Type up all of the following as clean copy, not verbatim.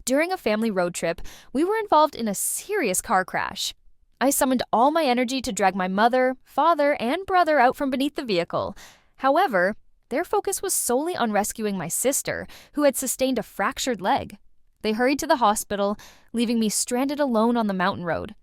During a family road trip, we were involved in a serious car crash. I summoned all my energy to drag my mother, father, and brother out from beneath the vehicle. However, their focus was solely on rescuing my sister, who had sustained a fractured leg. They hurried to the hospital, leaving me stranded alone on the mountain road.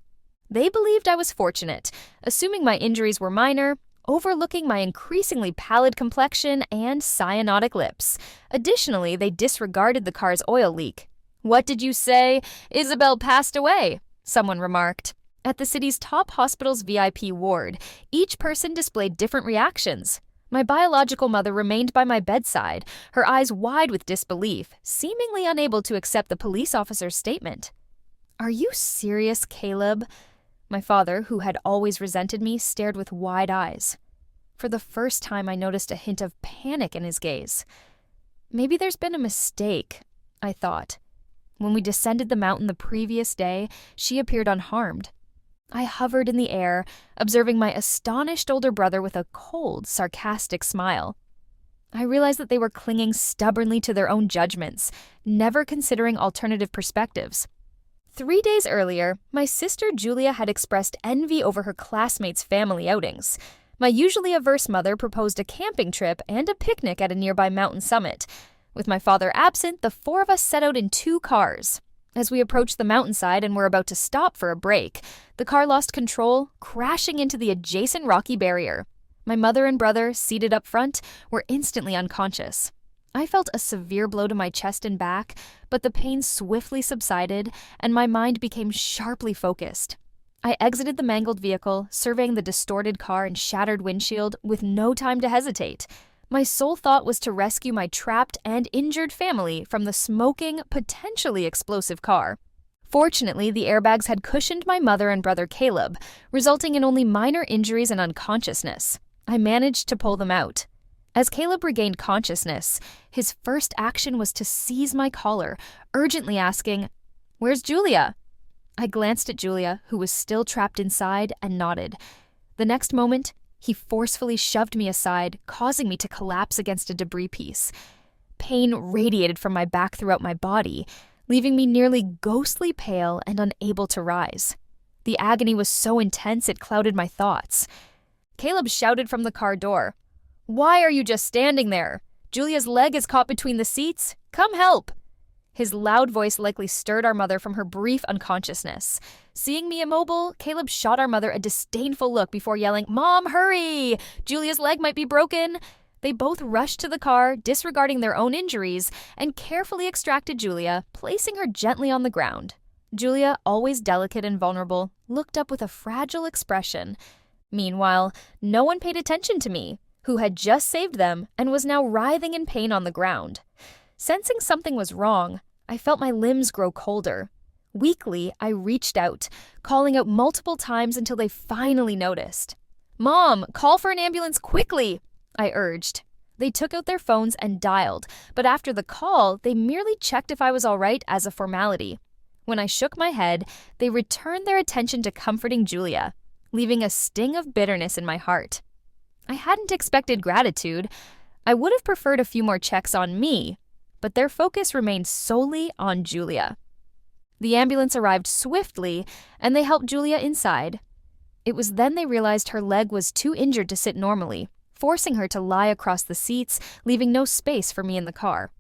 They believed I was fortunate, assuming my injuries were minor, overlooking my increasingly pallid complexion and cyanotic lips. Additionally, they disregarded the car's oil leak. "What did you say? Isabel passed away," someone remarked. At the city's top hospital's VIP ward, each person displayed different reactions. My biological mother remained by my bedside, her eyes wide with disbelief, seemingly unable to accept the police officer's statement. "Are you serious, Caleb?" My father, who had always resented me, stared with wide eyes. For the first time, I noticed a hint of panic in his gaze. Maybe there's been a mistake, I thought. When we descended the mountain the previous day, she appeared unharmed. I hovered in the air, observing my astonished older brother with a cold, sarcastic smile. I realized that they were clinging stubbornly to their own judgments, never considering alternative perspectives. 3 days earlier, my sister Julia had expressed envy over her classmates' family outings. My usually averse mother proposed a camping trip and a picnic at a nearby mountain summit. With my father absent, the 4 of us set out in 2 cars. As we approached the mountainside and were about to stop for a break, the car lost control, crashing into the adjacent rocky barrier. My mother and brother, seated up front, were instantly unconscious. I felt a severe blow to my chest and back, but the pain swiftly subsided, and my mind became sharply focused. I exited the mangled vehicle, surveying the distorted car and shattered windshield with no time to hesitate. My sole thought was to rescue my trapped and injured family from the smoking, potentially explosive car. Fortunately, the airbags had cushioned my mother and brother Caleb, resulting in only minor injuries and unconsciousness. I managed to pull them out. As Caleb regained consciousness, his first action was to seize my collar, urgently asking, "Where's Julia?" I glanced at Julia, who was still trapped inside, and nodded. The next moment, he forcefully shoved me aside, causing me to collapse against a debris piece. Pain radiated from my back throughout my body, leaving me nearly ghostly pale and unable to rise. The agony was so intense it clouded my thoughts. Caleb shouted from the car door, "Why are you just standing there? Julia's leg is caught between the seats. Come help!" His loud voice likely stirred our mother from her brief unconsciousness. Seeing me immobile, Caleb shot our mother a disdainful look before yelling, "Mom, hurry! Julia's leg might be broken!" They both rushed to the car, disregarding their own injuries, and carefully extracted Julia, placing her gently on the ground. Julia, always delicate and vulnerable, looked up with a fragile expression. Meanwhile, no one paid attention to me, who had just saved them and was now writhing in pain on the ground. Sensing something was wrong, I felt my limbs grow colder. Weakly, I reached out, calling out multiple times until they finally noticed. "Mom, call for an ambulance quickly!" I urged. They took out their phones and dialed, but after the call, they merely checked if I was all right as a formality. When I shook my head, they returned their attention to comforting Julia, leaving a sting of bitterness in my heart. I hadn't expected gratitude. I would have preferred a few more checks on me, but their focus remained solely on Julia. The ambulance arrived swiftly, and they helped Julia inside. It was then they realized her leg was too injured to sit normally, forcing her to lie across the seats, leaving no space for me in the car.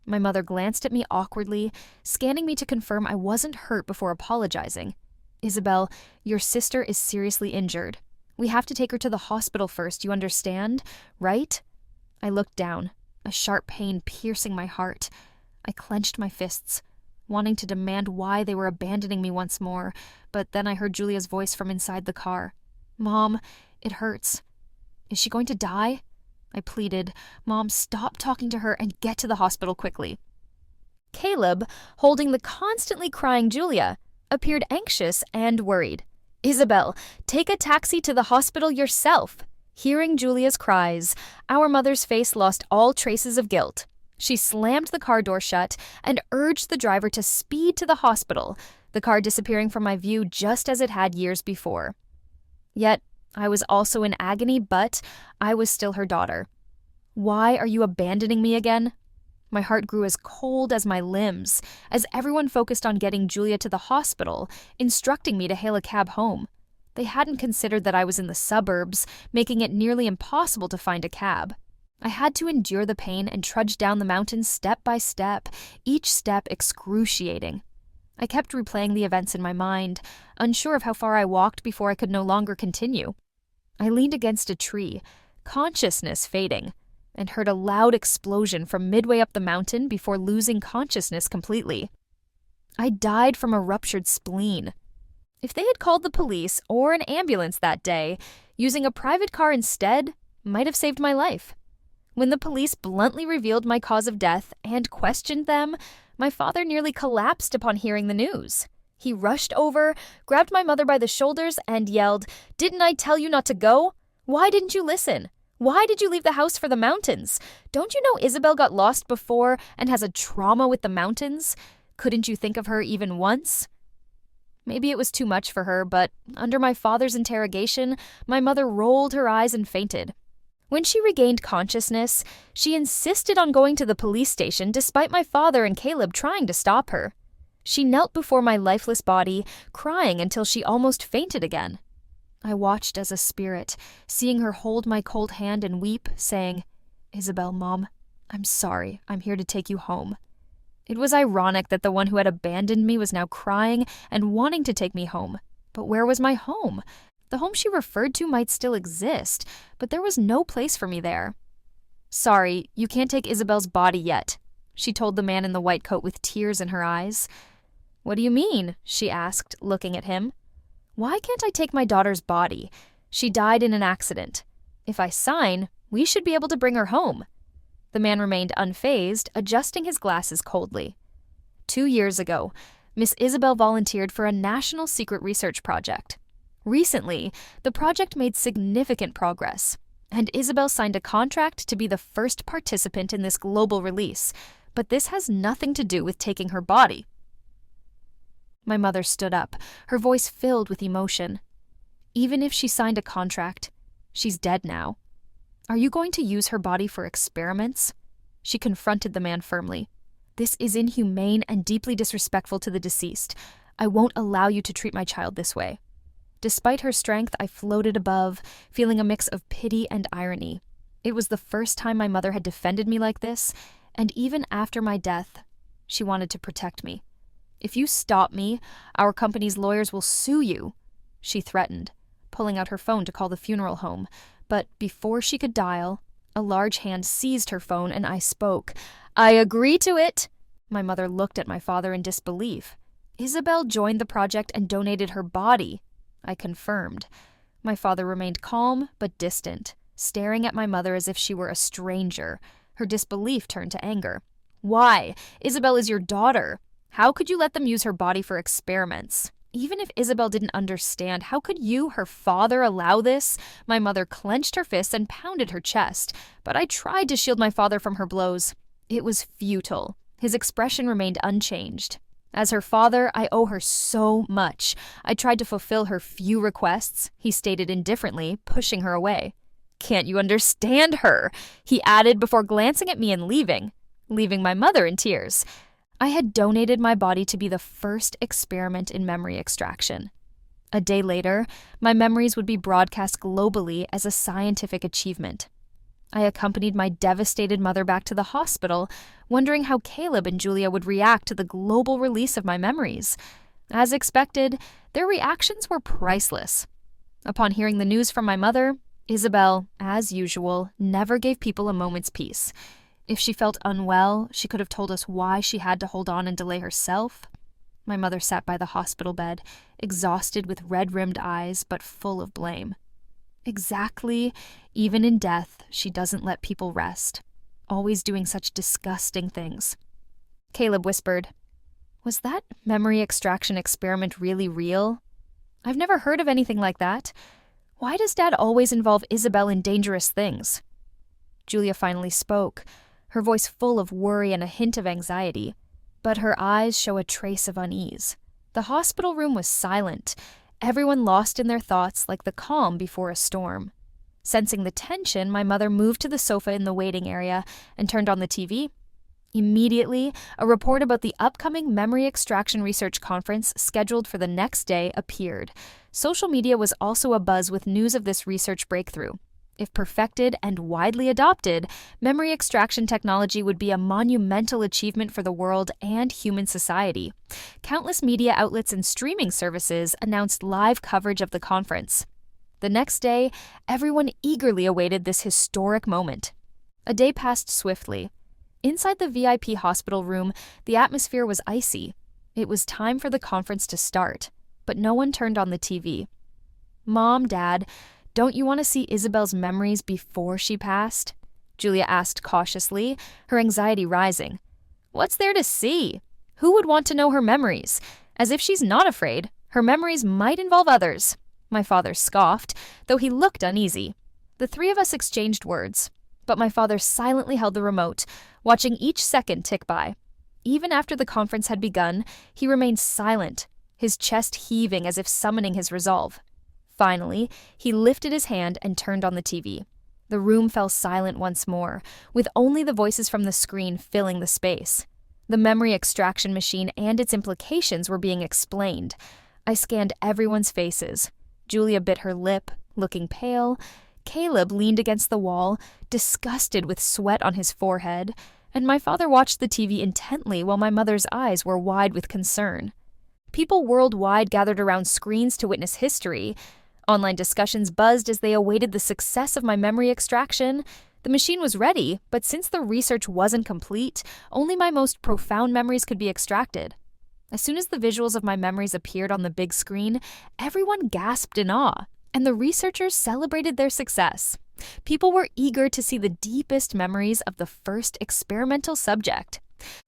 My mother glanced at me awkwardly, scanning me to confirm I wasn't hurt before apologizing. "Isabel, your sister is seriously injured. We have to take her to the hospital first, you understand, right?" I looked down, a sharp pain piercing my heart. I clenched my fists, wanting to demand why they were abandoning me once more, but then I heard Julia's voice from inside the car. "Mom, it hurts. Is she going to die?" I pleaded. "Mom, stop talking to her and get to the hospital quickly." Caleb, holding the constantly crying Julia, appeared anxious and worried. "Isabel, take a taxi to the hospital yourself." Hearing Julia's cries, our mother's face lost all traces of guilt. She slammed the car door shut and urged the driver to speed to the hospital, the car disappearing from my view just as it had years before. Yet, I was also in agony, but I was still her daughter. "Why are you abandoning me again?" My heart grew as cold as my limbs, as everyone focused on getting Julia to the hospital, instructing me to hail a cab home. They hadn't considered that I was in the suburbs, making it nearly impossible to find a cab. I had to endure the pain and trudge down the mountain step by step, each step excruciating. I kept replaying the events in my mind, unsure of how far I walked before I could no longer continue. I leaned against a tree, consciousness fading, and heard a loud explosion from midway up the mountain before losing consciousness completely. I died from a ruptured spleen. If they had called the police or an ambulance that day, using a private car instead might have saved my life. When the police bluntly revealed my cause of death and questioned them, my father nearly collapsed upon hearing the news. He rushed over, grabbed my mother by the shoulders, and yelled, "Didn't I tell you not to go? Why didn't you listen? Why did you leave the house for the mountains? Don't you know Isabel got lost before and has a trauma with the mountains? Couldn't you think of her even once?" Maybe it was too much for her, but under my father's interrogation, my mother rolled her eyes and fainted. When she regained consciousness, she insisted on going to the police station despite my father and Caleb trying to stop her. She knelt before my lifeless body, crying until she almost fainted again. I watched as a spirit, seeing her hold my cold hand and weep, saying, "Isabel, Mom, I'm sorry. I'm here to take you home." It was ironic that the one who had abandoned me was now crying and wanting to take me home. But where was my home? The home she referred to might still exist, but there was no place for me there. "Sorry, you can't take Isabel's body yet," she told the man in the white coat with tears in her eyes. "What do you mean?" she asked, looking at him. "Why can't I take my daughter's body? She died in an accident. If I sign, we should be able to bring her home." The man remained unfazed, adjusting his glasses coldly. 2 years ago, Miss Isabel volunteered for a national secret research project. Recently, the project made significant progress, and Isabel signed a contract to be the first participant in this global release, but this has nothing to do with taking her body. My mother stood up, her voice filled with emotion. "Even if she signed a contract, she's dead now. Are you going to use her body for experiments?" She confronted the man firmly. "This is inhumane and deeply disrespectful to the deceased. I won't allow you to treat my child this way." Despite her strength, I floated above, feeling a mix of pity and irony. It was the first time my mother had defended me like this, and even after my death, she wanted to protect me. "If you stop me, our company's lawyers will sue you," she threatened, pulling out her phone to call the funeral home. But before she could dial, a large hand seized her phone and I spoke. "I agree to it." My mother looked at my father in disbelief. "Isabel joined the project and donated her body," I confirmed. My father remained calm but distant, staring at my mother as if she were a stranger. Her disbelief turned to anger. "Why? Isabel is your daughter. How could you let them use her body for experiments? Even if Isabel didn't understand, how could you, her father, allow this?" My mother clenched her fists and pounded her chest, but I tried to shield my father from her blows. It was futile. His expression remained unchanged. As her father, I owe her so much. I tried to fulfill her few requests, he stated indifferently, pushing her away. "Can't you understand her?" he added before glancing at me and leaving my mother in tears. I had donated my body to be the first experiment in memory extraction. A day later, my memories would be broadcast globally as a scientific achievement. I accompanied my devastated mother back to the hospital, wondering how Caleb and Julia would react to the global release of my memories. As expected, their reactions were priceless. Upon hearing the news from my mother, Isabel, as usual, never gave people a moment's peace. If she felt unwell, she could have told us why she had to hold on and delay herself. My mother sat by the hospital bed, exhausted with red-rimmed eyes, but full of blame. Exactly. Even in death, she doesn't let people rest, always doing such disgusting things. Caleb whispered, "Was that memory extraction experiment really real? I've never heard of anything like that. Why does Dad always involve Isabel in dangerous things?" Julia finally spoke, her voice full of worry and a hint of anxiety, but her eyes show a trace of unease. The hospital room was silent, everyone lost in their thoughts like the calm before a storm. Sensing the tension, my mother moved to the sofa in the waiting area and turned on the TV. Immediately, a report about the upcoming memory extraction research conference scheduled for the next day appeared. Social media was also abuzz with news of this research breakthrough. If perfected and widely adopted, memory extraction technology would be a monumental achievement for the world and human society. Countless media outlets and streaming services announced live coverage of the conference. The next day, everyone eagerly awaited this historic moment. A day passed swiftly. Inside the VIP hospital room, the atmosphere was icy. It was time for the conference to start, but no one turned on the TV. "Mom, Dad, don't you want to see Isabel's memories before she passed?" Julia asked cautiously, her anxiety rising. "What's there to see? Who would want to know her memories? As if she's not afraid. Her memories might involve others." My father scoffed, though he looked uneasy. The three of us exchanged words, but my father silently held the remote, watching each second tick by. Even after the conference had begun, he remained silent, his chest heaving as if summoning his resolve. Finally, he lifted his hand and turned on the TV. The room fell silent once more, with only the voices from the screen filling the space. The memory extraction machine and its implications were being explained. I scanned everyone's faces. Julia bit her lip, looking pale. Caleb leaned against the wall, disgusted with sweat on his forehead, and my father watched the TV intently while my mother's eyes were wide with concern. People worldwide gathered around screens to witness history. Online discussions buzzed as they awaited the success of my memory extraction. The machine was ready, but since the research wasn't complete, only my most profound memories could be extracted. As soon as the visuals of my memories appeared on the big screen, everyone gasped in awe, and the researchers celebrated their success. People were eager to see the deepest memories of the first experimental subject.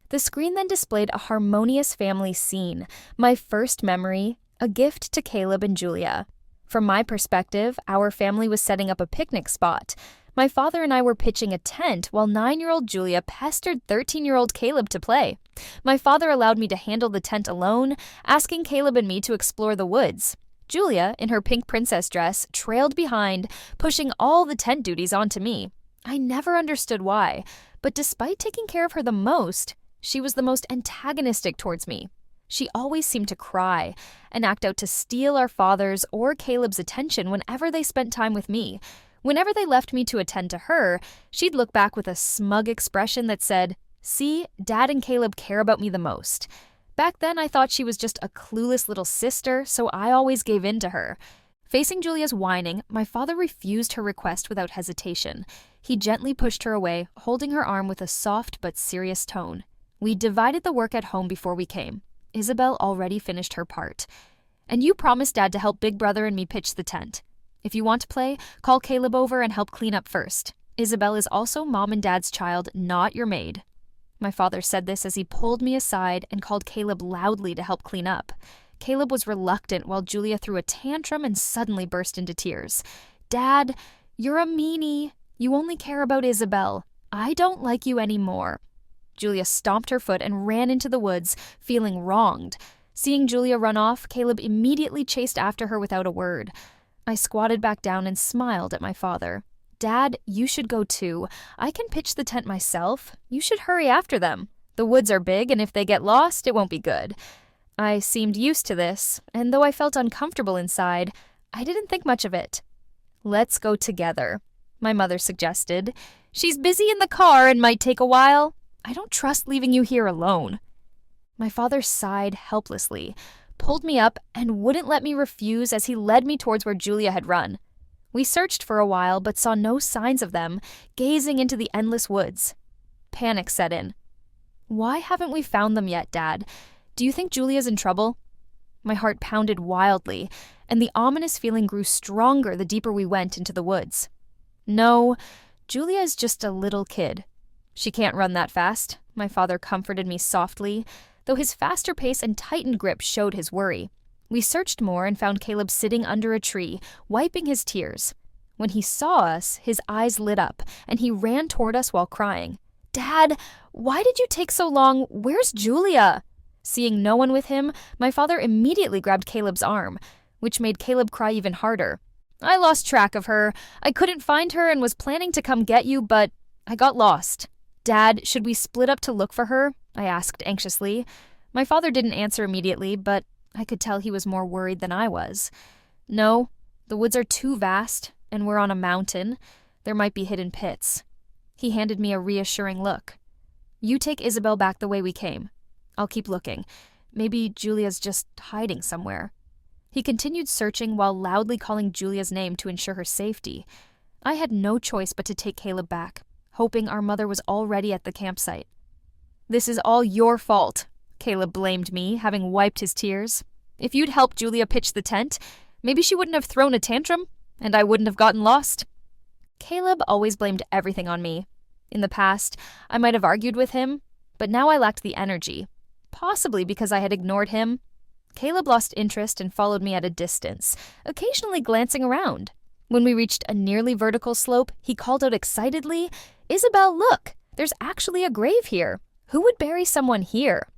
The screen then displayed a harmonious family scene, my first memory, a gift to Caleb and Julia. From my perspective, our family was setting up a picnic spot. My father and I were pitching a tent while 9-year-old Julia pestered 13-year-old Caleb to play. My father allowed me to handle the tent alone, asking Caleb and me to explore the woods. Julia, in her pink princess dress, trailed behind, pushing all the tent duties onto me. I never understood why, but despite taking care of her the most, she was the most antagonistic towards me. She always seemed to cry and act out to steal our father's or Caleb's attention whenever they spent time with me. Whenever they left me to attend to her, she'd look back with a smug expression that said, "See, Dad and Caleb care about me the most." Back then, I thought she was just a clueless little sister, so I always gave in to her. Facing Julia's whining, my father refused her request without hesitation. He gently pushed her away, holding her arm with a soft but serious tone. We divided the work at home before we came. Isabel already finished her part. "And you promised Dad to help Big Brother and me pitch the tent. If you want to play, call Caleb over and help clean up first. Isabel is also Mom and Dad's child, not your maid." My father said this as he pulled me aside and called Caleb loudly to help clean up. Caleb was reluctant while Julia threw a tantrum and suddenly burst into tears. "Dad, you're a meanie. You only care about Isabel. I don't like you anymore." Julia stomped her foot and ran into the woods, feeling wronged. Seeing Julia run off, Caleb immediately chased after her without a word. I squatted back down and smiled at my father. "Dad, you should go too. I can pitch the tent myself. You should hurry after them. The woods are big, and if they get lost, it won't be good." I seemed used to this, and though I felt uncomfortable inside, I didn't think much of it. "Let's go together," my mother suggested. "She's busy in the car and might take a while. I don't trust leaving you here alone." My father sighed helplessly, pulled me up, and wouldn't let me refuse as he led me towards where Julia had run. We searched for a while but saw no signs of them, gazing into the endless woods. Panic set in. "Why haven't we found them yet, Dad? Do you think Julia's in trouble?" My heart pounded wildly, and the ominous feeling grew stronger the deeper we went into the woods. "No, Julia is just a little kid. She can't run that fast," my father comforted me softly, though his faster pace and tightened grip showed his worry. We searched more and found Caleb sitting under a tree, wiping his tears. When he saw us, his eyes lit up, and he ran toward us while crying. "Dad, why did you take so long? Where's Julia?" Seeing no one with him, my father immediately grabbed Caleb's arm, which made Caleb cry even harder. "I lost track of her. I couldn't find her and was planning to come get you, but I got lost." Dad, should we split up to look for her? I asked anxiously. My father didn't answer immediately, but I could tell he was more worried than I was. No, the woods are too vast, and we're on a mountain. There might be hidden pits. He handed me a reassuring look. You take Isabel back the way we came. I'll keep looking. Maybe Julia's just hiding somewhere. He continued searching while loudly calling Julia's name to ensure her safety. I had no choice but to take Caleb back, hoping our mother was already at the campsite. This is all your fault, Caleb blamed me, having wiped his tears. If you'd helped Julia pitch the tent, maybe she wouldn't have thrown a tantrum, and I wouldn't have gotten lost. Caleb always blamed everything on me. In the past, I might have argued with him, but now I lacked the energy. Possibly because I had ignored him. Caleb lost interest and followed me at a distance, occasionally glancing around. When we reached a nearly vertical slope, he called out excitedly, "Isabel, look! There's actually a grave here. Who would bury someone here?"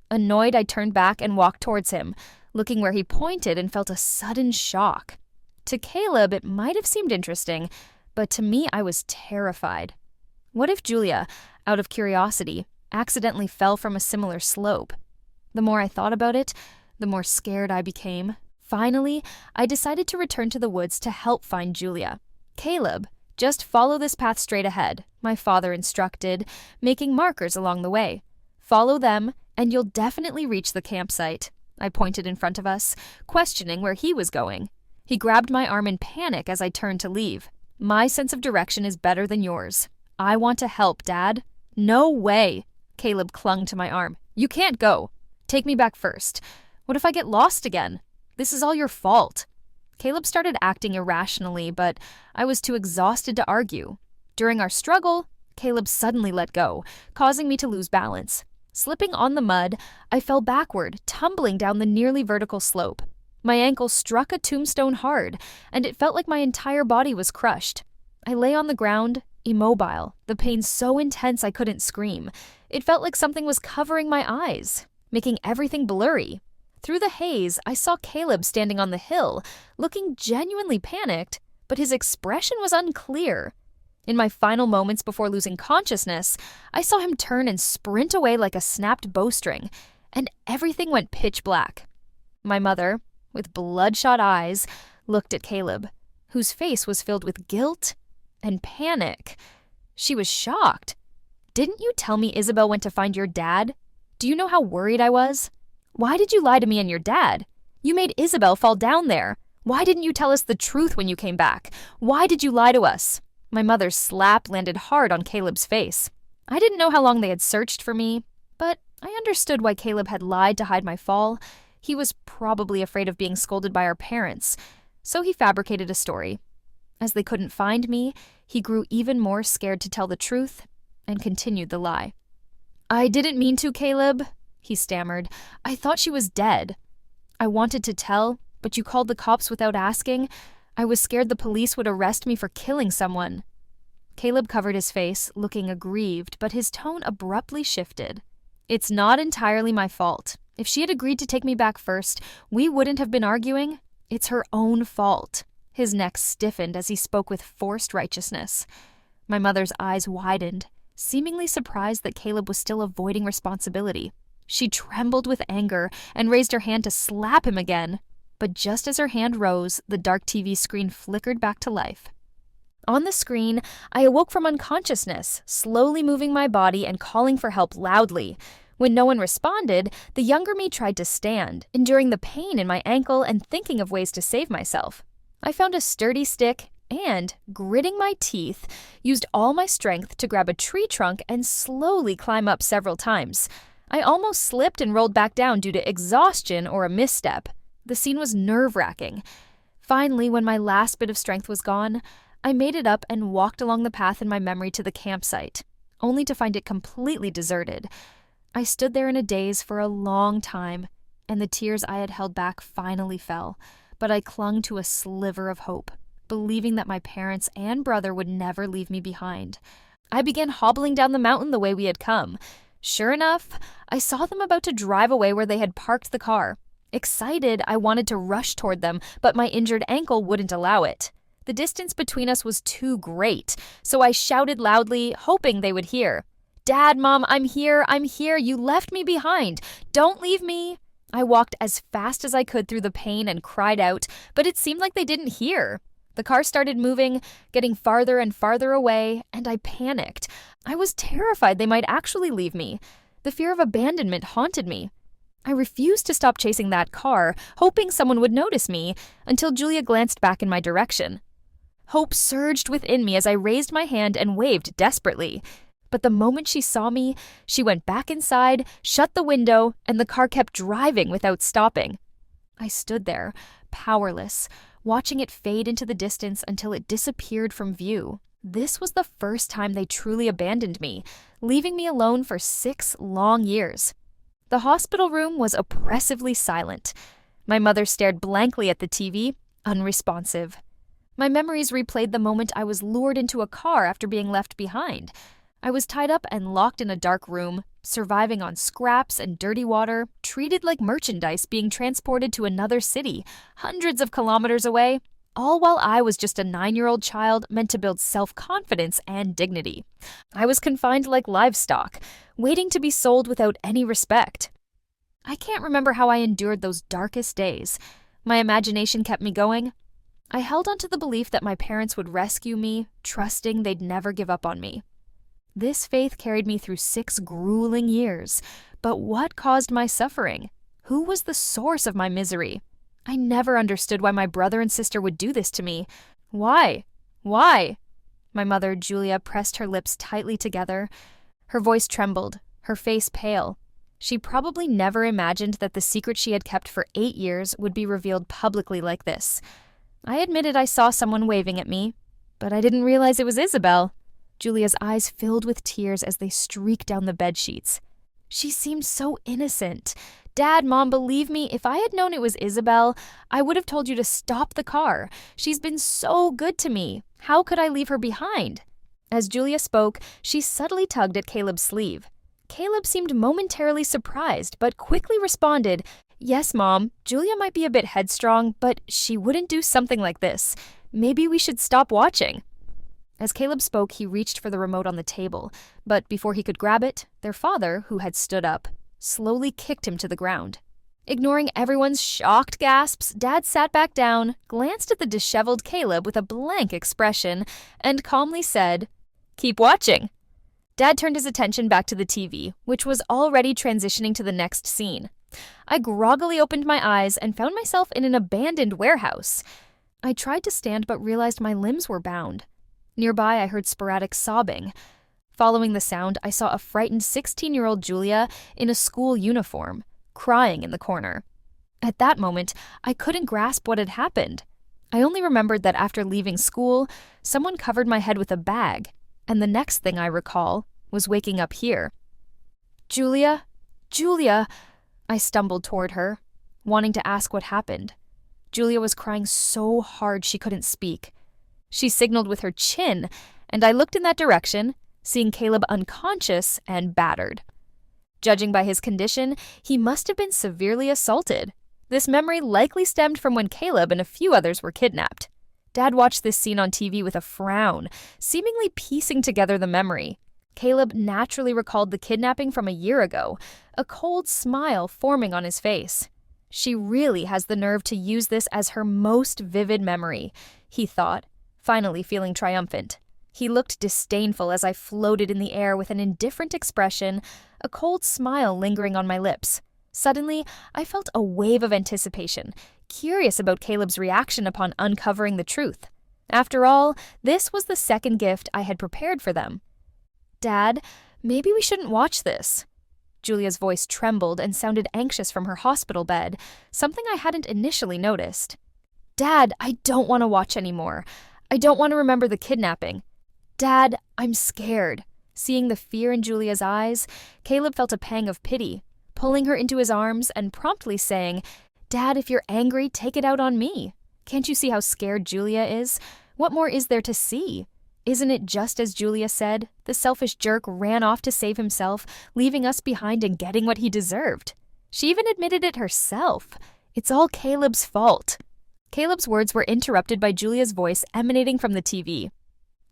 Annoyed, I turned back and walked towards him, looking where he pointed and felt a sudden shock. To Caleb, it might have seemed interesting, but to me, I was terrified. What if Julia, out of curiosity, accidentally fell from a similar slope? The more I thought about it, the more scared I became. Finally, I decided to return to the woods to help find Julia. Caleb, just follow this path straight ahead, my father instructed, making markers along the way. Follow them, and you'll definitely reach the campsite. I pointed in front of us, questioning where he was going. He grabbed my arm in panic as I turned to leave. My sense of direction is better than yours. I want to help, Dad. No way. Caleb clung to my arm. You can't go. Take me back first. What if I get lost again? This is all your fault. Caleb started acting irrationally, but I was too exhausted to argue. During our struggle, Caleb suddenly let go, causing me to lose balance. Slipping on the mud, I fell backward, tumbling down the nearly vertical slope. My ankle struck a tombstone hard, and it felt like my entire body was crushed. I lay on the ground, immobile, the pain so intense I couldn't scream. It felt like something was covering my eyes, making everything blurry. Through the haze, I saw Caleb standing on the hill, looking genuinely panicked, but his expression was unclear. In my final moments before losing consciousness, I saw him turn and sprint away like a snapped bowstring, and everything went pitch black. My mother, with bloodshot eyes, looked at Caleb, whose face was filled with guilt and panic. She was shocked. Didn't you tell me Isabel went to find your dad? Do you know how worried I was? Why did you lie to me and your dad? You made Isabel fall down there. Why didn't you tell us the truth when you came back? Why did you lie to us? My mother's slap landed hard on Caleb's face. I didn't know how long they had searched for me, but I understood why Caleb had lied to hide my fall. He was probably afraid of being scolded by our parents, so he fabricated a story. As they couldn't find me, he grew even more scared to tell the truth and continued the lie. "I didn't mean to, Caleb," he stammered. "I thought she was dead. I wanted to tell, but you called the cops without asking. I was scared the police would arrest me for killing someone." Caleb covered his face, looking aggrieved, but his tone abruptly shifted. "It's not entirely my fault. If she had agreed to take me back first, we wouldn't have been arguing. It's her own fault." His neck stiffened as he spoke with forced righteousness. My mother's eyes widened, seemingly surprised that Caleb was still avoiding responsibility. She trembled with anger and raised her hand to slap him again. But just as her hand rose, the dark TV screen flickered back to life. On the screen, I awoke from unconsciousness, slowly moving my body and calling for help loudly. When no one responded, the younger me tried to stand, enduring the pain in my ankle and thinking of ways to save myself. I found a sturdy stick and, gritting my teeth, used all my strength to grab a tree trunk and slowly climb up several times. I almost slipped and rolled back down due to exhaustion or a misstep. The scene was nerve-wracking. Finally, when my last bit of strength was gone, I made it up and walked along the path in my memory to the campsite, only to find it completely deserted. I stood there in a daze for a long time, and the tears I had held back finally fell, but I clung to a sliver of hope, believing that my parents and brother would never leave me behind. I began hobbling down the mountain the way we had come. Sure enough, I saw them about to drive away where they had parked the car. Excited, I wanted to rush toward them, but my injured ankle wouldn't allow it. The distance between us was too great, so I shouted loudly, hoping they would hear. Dad, Mom, I'm here. You left me behind. Don't leave me. I walked as fast as I could through the pain and cried out, but it seemed like they didn't hear. The car started moving, getting farther and farther away, and I panicked. I was terrified they might actually leave me. The fear of abandonment haunted me. I refused to stop chasing that car, hoping someone would notice me, until Julia glanced back in my direction. Hope surged within me as I raised my hand and waved desperately. But the moment she saw me, she went back inside, shut the window, and the car kept driving without stopping. I stood there, powerless, watching it fade into the distance until it disappeared from view. This was the first time they truly abandoned me, leaving me alone for 6 long years. The hospital room was oppressively silent. My mother stared blankly at the TV, unresponsive. My memories replayed the moment I was lured into a car after being left behind. I was tied up and locked in a dark room, surviving on scraps and dirty water, treated like merchandise being transported to another city, hundreds of kilometers away, all while I was just a 9-year-old child meant to build self-confidence and dignity. I was confined like livestock, waiting to be sold without any respect. I can't remember how I endured those darkest days. My imagination kept me going. I held on to the belief that my parents would rescue me, trusting they'd never give up on me. This faith carried me through 6 grueling years. But what caused my suffering? Who was the source of my misery? I never understood why my brother and sister would do this to me. Why? Why? My mother, Julia, pressed her lips tightly together. Her voice trembled, her face pale. She probably never imagined that the secret she had kept for 8 years would be revealed publicly like this. I admitted I saw someone waving at me, but I didn't realize it was Isabel. Julia's eyes filled with tears as they streaked down the bedsheets. She seemed so innocent. Dad, Mom, believe me, if I had known it was Isabel, I would have told you to stop the car. She's been so good to me. How could I leave her behind? As Julia spoke, she subtly tugged at Caleb's sleeve. Caleb seemed momentarily surprised, but quickly responded, "Yes, Mom, Julia might be a bit headstrong, but she wouldn't do something like this. Maybe we should stop watching." As Caleb spoke, he reached for the remote on the table, but before he could grab it, their father, who had stood up, slowly kicked him to the ground. Ignoring everyone's shocked gasps, Dad sat back down, glanced at the disheveled Caleb with a blank expression, and calmly said, "Keep watching." Dad turned his attention back to the TV, which was already transitioning to the next scene. I groggily opened my eyes and found myself in an abandoned warehouse. I tried to stand but realized my limbs were bound. Nearby, I heard sporadic sobbing. Following the sound, I saw a frightened 16-year-old Julia in a school uniform, crying in the corner. At that moment, I couldn't grasp what had happened. I only remembered that after leaving school, someone covered my head with a bag, and the next thing I recall was waking up here. "Julia? Julia!" I stumbled toward her, wanting to ask what happened. Julia was crying so hard she couldn't speak. She signaled with her chin, and I looked in that direction, seeing Caleb unconscious and battered. Judging by his condition, he must have been severely assaulted. This memory likely stemmed from when Caleb and a few others were kidnapped. Dad watched this scene on TV with a frown, seemingly piecing together the memory. Caleb naturally recalled the kidnapping from a year ago, a cold smile forming on his face. She really has the nerve to use this as her most vivid memory, he thought, finally feeling triumphant. He looked disdainful as I floated in the air with an indifferent expression, a cold smile lingering on my lips. Suddenly, I felt a wave of anticipation, curious about Caleb's reaction upon uncovering the truth. After all, this was the second gift I had prepared for them. "Dad, maybe we shouldn't watch this." Julia's voice trembled and sounded anxious from her hospital bed, something I hadn't initially noticed. "Dad, I don't want to watch anymore. I don't want to remember the kidnapping. Dad, I'm scared." Seeing the fear in Julia's eyes, Caleb felt a pang of pity, pulling her into his arms and promptly saying, "Dad, if you're angry, take it out on me. Can't you see how scared Julia is? What more is there to see? Isn't it just as Julia said? The selfish jerk ran off to save himself, leaving us behind and getting what he deserved. She even admitted it herself. It's all Caleb's fault." Caleb's words were interrupted by Julia's voice emanating from the TV.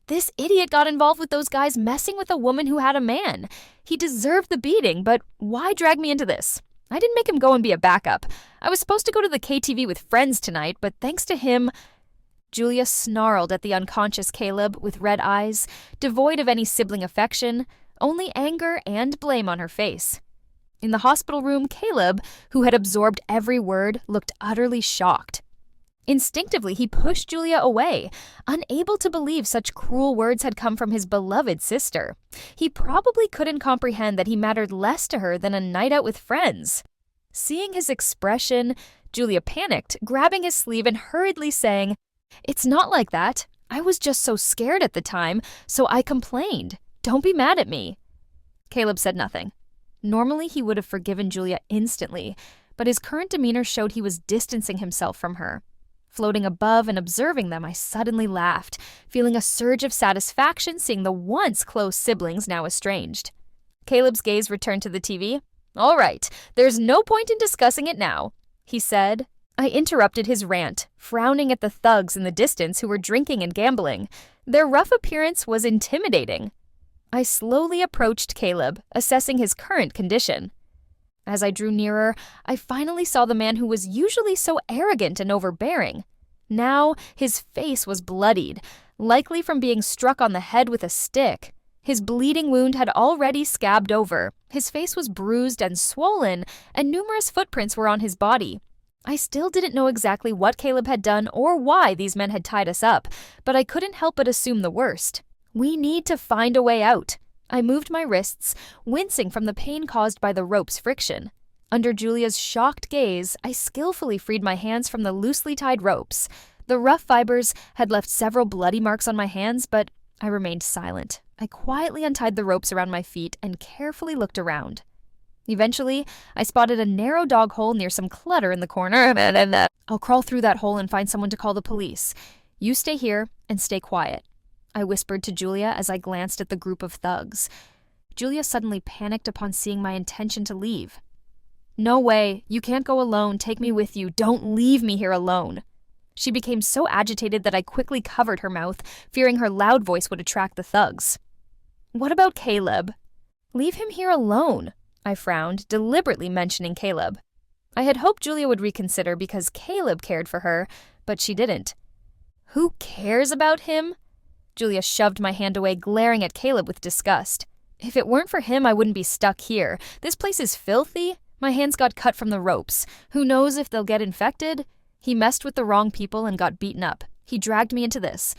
This idiot got involved with those guys messing with a woman who had a man. He deserved the beating, but why drag me into this? I didn't make him go and be a backup. I was supposed to go to the KTV with friends tonight, but thanks to him... Julia snarled at the unconscious Caleb with red eyes, devoid of any sibling affection, only anger and blame on her face. In the hospital room, Caleb, who had absorbed every word, looked utterly shocked. Instinctively, he pushed Julia away, unable to believe such cruel words had come from his beloved sister. He probably couldn't comprehend that he mattered less to her than a night out with friends. Seeing his expression, Julia panicked, grabbing his sleeve and hurriedly saying, "It's not like that. I was just so scared at the time, so I complained. Don't be mad at me." Caleb said nothing. Normally, he would have forgiven Julia instantly, but his current demeanor showed he was distancing himself from her. Floating above and observing them, I suddenly laughed, feeling a surge of satisfaction seeing the once close siblings now estranged. Caleb's gaze returned to the TV. "All right, there's no point in discussing it now," he said. I interrupted his rant, frowning at the thugs in the distance who were drinking and gambling. Their rough appearance was intimidating. I slowly approached Caleb, assessing his current condition. As I drew nearer, I finally saw the man who was usually so arrogant and overbearing. Now, his face was bloodied, likely from being struck on the head with a stick. His bleeding wound had already scabbed over, his face was bruised and swollen, and numerous footprints were on his body. I still didn't know exactly what Caleb had done or why these men had tied us up, but I couldn't help but assume the worst. We need to find a way out. I moved my wrists, wincing from the pain caused by the rope's friction. Under Julia's shocked gaze, I skillfully freed my hands from the loosely tied ropes. The rough fibers had left several bloody marks on my hands, but I remained silent. I quietly untied the ropes around my feet and carefully looked around. Eventually, I spotted a narrow dog hole near some clutter in the corner. "I'll crawl through that hole and find someone to call the police. You stay here and stay quiet," I whispered to Julia as I glanced at the group of thugs. Julia suddenly panicked upon seeing my intention to leave. "No way, you can't go alone, take me with you, don't leave me here alone." She became so agitated that I quickly covered her mouth, fearing her loud voice would attract the thugs. "What about Caleb?" "Leave him here alone," I frowned, deliberately mentioning Caleb. I had hoped Julia would reconsider because Caleb cared for her, but she didn't. "Who cares about him?" Julia shoved my hand away, glaring at Caleb with disgust. "If it weren't for him, I wouldn't be stuck here. This place is filthy. My hands got cut from the ropes. Who knows if they'll get infected? He messed with the wrong people and got beaten up. He dragged me into this.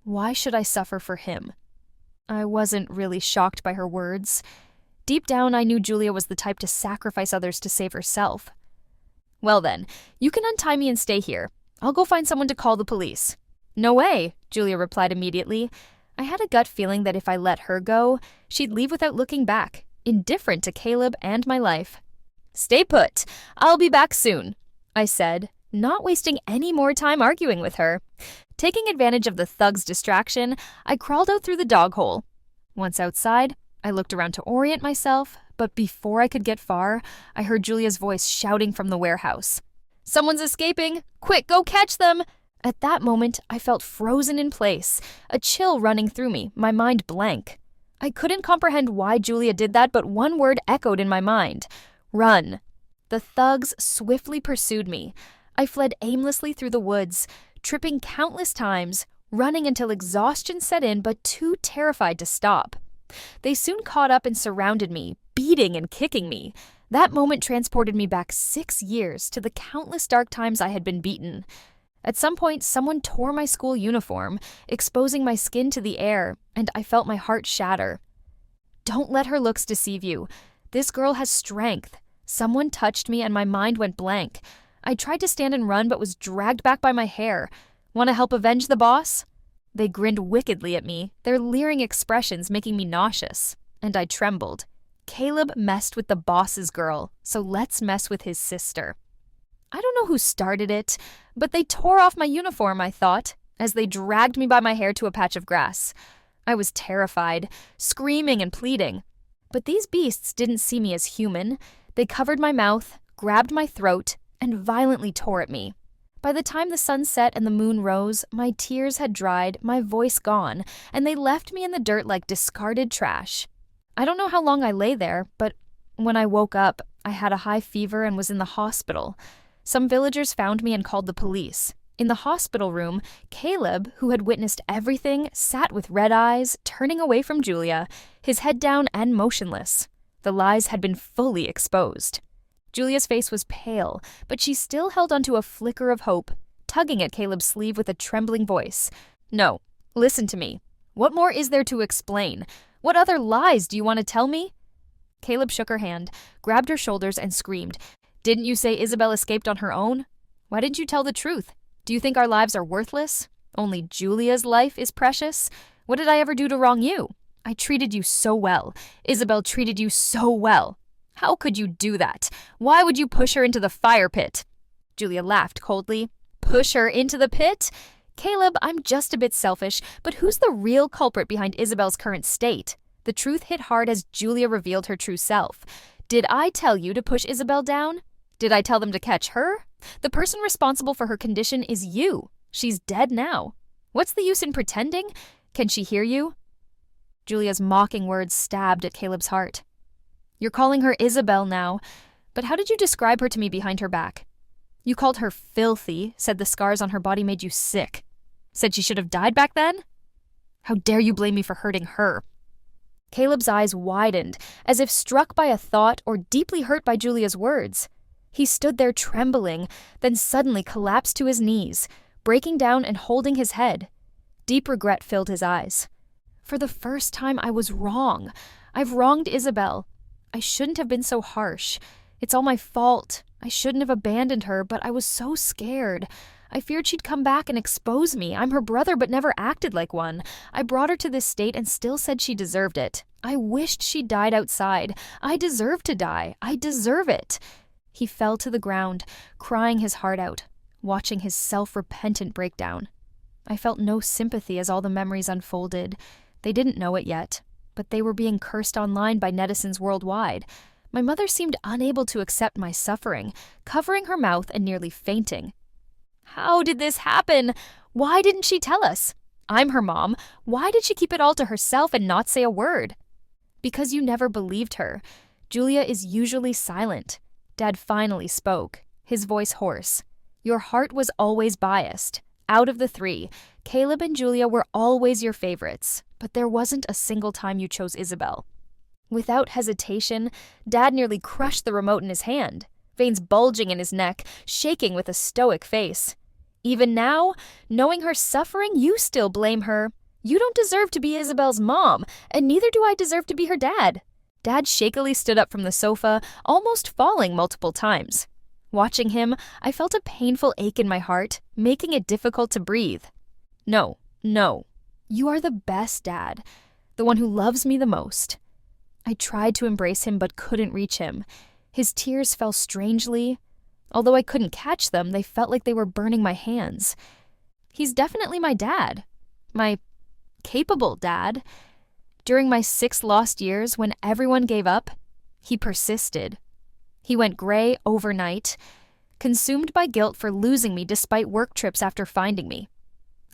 Why should I suffer for him?" I wasn't really shocked by her words. Deep down, I knew Julia was the type to sacrifice others to save herself. "Well then, you can untie me and stay here. I'll go find someone to call the police." "No way," Julia replied immediately. I had a gut feeling that if I let her go, she'd leave without looking back, indifferent to Caleb and my life. "Stay put. I'll be back soon," I said, not wasting any more time arguing with her. Taking advantage of the thug's distraction, I crawled out through the dog hole. Once outside, I looked around to orient myself, but before I could get far, I heard Julia's voice shouting from the warehouse. "Someone's escaping! Quick, go catch them!" At that moment, I felt frozen in place, a chill running through me, my mind blank. I couldn't comprehend why Julia did that, but one word echoed in my mind. Run. The thugs swiftly pursued me. I fled aimlessly through the woods, tripping countless times, running until exhaustion set in, but too terrified to stop. They soon caught up and surrounded me, beating and kicking me. That moment transported me back 6 years to the countless dark times I had been beaten. At some point, someone tore my school uniform, exposing my skin to the air, and I felt my heart shatter. Don't let her looks deceive you. This girl has strength. Someone touched me and my mind went blank. I tried to stand and run but was dragged back by my hair. Want to help avenge the boss? They grinned wickedly at me, their leering expressions making me nauseous, and I trembled. Caleb messed with the boss's girl, so let's mess with his sister. I don't know who started it, but they tore off my uniform, I thought, as they dragged me by my hair to a patch of grass. I was terrified, screaming and pleading. But these beasts didn't see me as human. They covered my mouth, grabbed my throat, and violently tore at me. By the time the sun set and the moon rose, my tears had dried, my voice gone, and they left me in the dirt like discarded trash. I don't know how long I lay there, but when I woke up, I had a high fever and was in the hospital. Some villagers found me and called the police. In the hospital room, Caleb, who had witnessed everything, sat with red eyes, turning away from Julia, his head down and motionless. The lies had been fully exposed. Julia's face was pale, but she still held onto a flicker of hope, tugging at Caleb's sleeve with a trembling voice. "No, listen to me. What more is there to explain? What other lies do you want to tell me?" Caleb shook her hand, grabbed her shoulders, and screamed. "Didn't you say Isabel escaped on her own? Why didn't you tell the truth? Do you think our lives are worthless? Only Julia's life is precious? What did I ever do to wrong you? I treated you so well. Isabel treated you so well. How could you do that? Why would you push her into the fire pit?" Julia laughed coldly. "Push her into the pit? Caleb, I'm just a bit selfish, but who's the real culprit behind Isabel's current state? The truth hit hard as Julia revealed her true self. Did I tell you to push Isabel down? Did I tell them to catch her? The person responsible for her condition is you. She's dead now. What's the use in pretending? Can she hear you?" Julia's mocking words stabbed at Caleb's heart. "You're calling her Isabel now, but how did you describe her to me behind her back? You called her filthy, said the scars on her body made you sick. Said she should have died back then? How dare you blame me for hurting her?" Caleb's eyes widened, as if struck by a thought or deeply hurt by Julia's words. He stood there trembling, then suddenly collapsed to his knees, breaking down and holding his head. Deep regret filled his eyes. "For the first time, I was wrong. I've wronged Isabel. I shouldn't have been so harsh. It's all my fault. I shouldn't have abandoned her, but I was so scared. I feared she'd come back and expose me. I'm her brother, but never acted like one. I brought her to this state and still said she deserved it. I wished she died outside. I deserve to die. I deserve it." He fell to the ground, crying his heart out, watching his self-repentant breakdown. I felt no sympathy as all the memories unfolded. They didn't know it yet, but they were being cursed online by netizens worldwide. My mother seemed unable to accept my suffering, covering her mouth and nearly fainting. "How did this happen? Why didn't she tell us? I'm her mom. Why did she keep it all to herself and not say a word?" "Because you never believed her. Julia is usually silent." Dad finally spoke, his voice hoarse. "Your heart was always biased. Out of the three, Caleb and Julia were always your favorites, but there wasn't a single time you chose Isabel." Without hesitation, Dad nearly crushed the remote in his hand, veins bulging in his neck, shaking with a stoic face. "Even now, knowing her suffering, you still blame her. You don't deserve to be Isabel's mom, and neither do I deserve to be her dad." Dad shakily stood up from the sofa, almost falling multiple times. Watching him, I felt a painful ache in my heart, making it difficult to breathe. No. You are the best dad, the one who loves me the most." I tried to embrace him but couldn't reach him. His tears fell strangely. Although I couldn't catch them, they felt like they were burning my hands. He's definitely my dad. My capable dad. During my 6 lost years, when everyone gave up, he persisted. He went gray overnight, consumed by guilt for losing me despite work trips after finding me.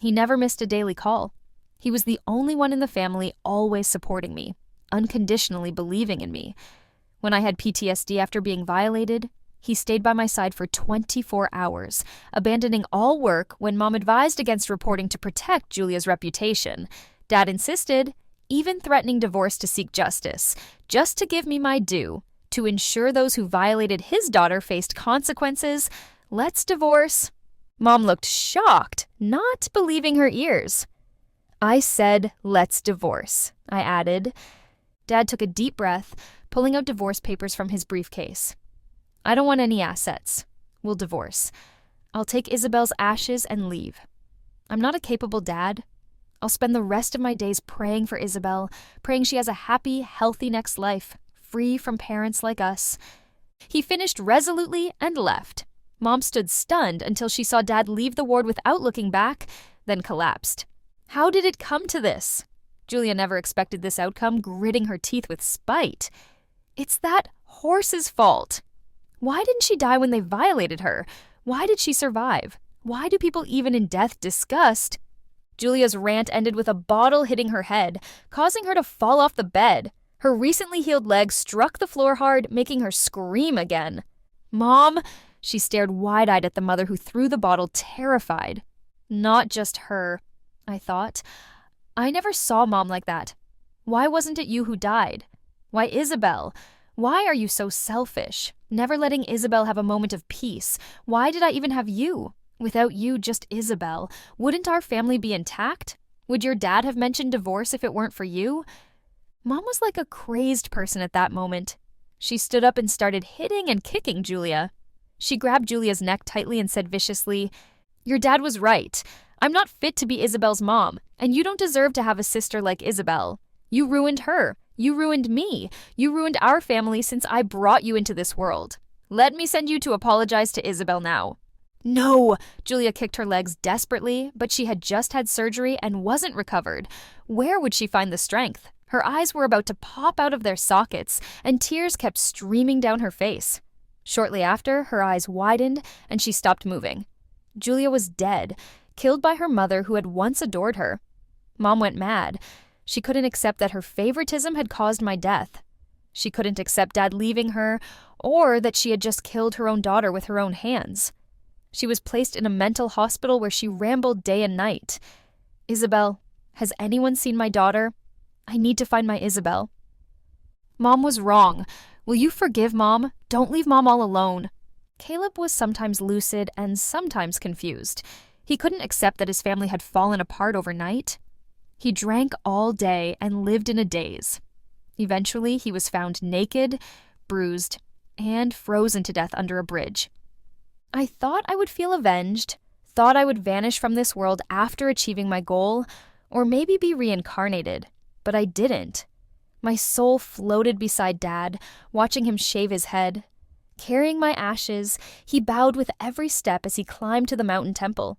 He never missed a daily call. He was the only one in the family always supporting me, unconditionally believing in me. When I had PTSD after being violated, he stayed by my side for 24 hours, abandoning all work when Mom advised against reporting to protect Julia's reputation. Dad insisted, even threatening divorce to seek justice, just to give me my due, to ensure those who violated his daughter faced consequences. "Let's divorce." Mom looked shocked, not believing her ears. "I said, let's divorce," I added. Dad took a deep breath, pulling out divorce papers from his briefcase. "I don't want any assets. We'll divorce. I'll take Isabel's ashes and leave. I'm not a capable dad. I'll spend the rest of my days praying for Isabel, praying she has a happy, healthy next life, free from parents like us." He finished resolutely and left. Mom stood stunned until she saw Dad leave the ward without looking back, then collapsed. How did it come to this? Julia never expected this outcome, gritting her teeth with spite. "It's that horse's fault. Why didn't she die when they violated her? Why did she survive? Why do people even in death disgust? Julia's rant ended with a bottle hitting her head, causing her to fall off the bed. Her recently healed leg struck the floor hard, making her scream again. "Mom!" She stared wide-eyed at the mother who threw the bottle, terrified. Not just her, I thought. I never saw Mom like that. Why wasn't it you who died? Why Isabel? Why are you so selfish, never letting Isabel have a moment of peace? Why did I even have you? Without you, just Isabel, wouldn't our family be intact? Would your dad have mentioned divorce if it weren't for you? Mom was like a crazed person at that moment. She stood up and started hitting and kicking Julia. She grabbed Julia's neck tightly and said viciously, "Your dad was right. I'm not fit to be Isabel's mom, and you don't deserve to have a sister like Isabel. You ruined her. You ruined me. You ruined our family since I brought you into this world. Let me send you to apologize to Isabel now." No! Julia kicked her legs desperately, but she had just had surgery and wasn't recovered. Where would she find the strength? Her eyes were about to pop out of their sockets, and tears kept streaming down her face. Shortly after, her eyes widened, and she stopped moving. Julia was dead, killed by her mother who had once adored her. Mom went mad. She couldn't accept that her favoritism had caused my death. She couldn't accept Dad leaving her, or that she had just killed her own daughter with her own hands. She was placed in a mental hospital where she rambled day and night. "Isabel, has anyone seen my daughter? I need to find my Isabel." "Mom was wrong. Will you forgive Mom? Don't leave Mom all alone." Caleb was sometimes lucid and sometimes confused. He couldn't accept that his family had fallen apart overnight. He drank all day and lived in a daze. Eventually, he was found naked, bruised, and frozen to death under a bridge. I thought I would feel avenged, thought I would vanish from this world after achieving my goal, or maybe be reincarnated, but I didn't. My soul floated beside Dad, watching him shave his head. Carrying my ashes, he bowed with every step as he climbed to the mountain temple.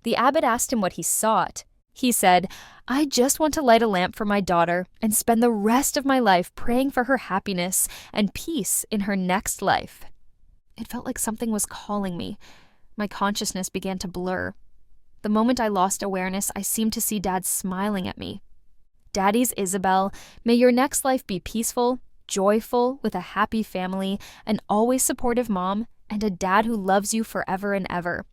The abbot asked him what he sought. He said, "I just want to light a lamp for my daughter and spend the rest of my life praying for her happiness and peace in her next life." It felt like something was calling me. My consciousness began to blur. The moment I lost awareness, I seemed to see Dad smiling at me. "Daddy's Isabel, may your next life be peaceful, joyful, with a happy family, an always supportive mom, and a dad who loves you forever and ever.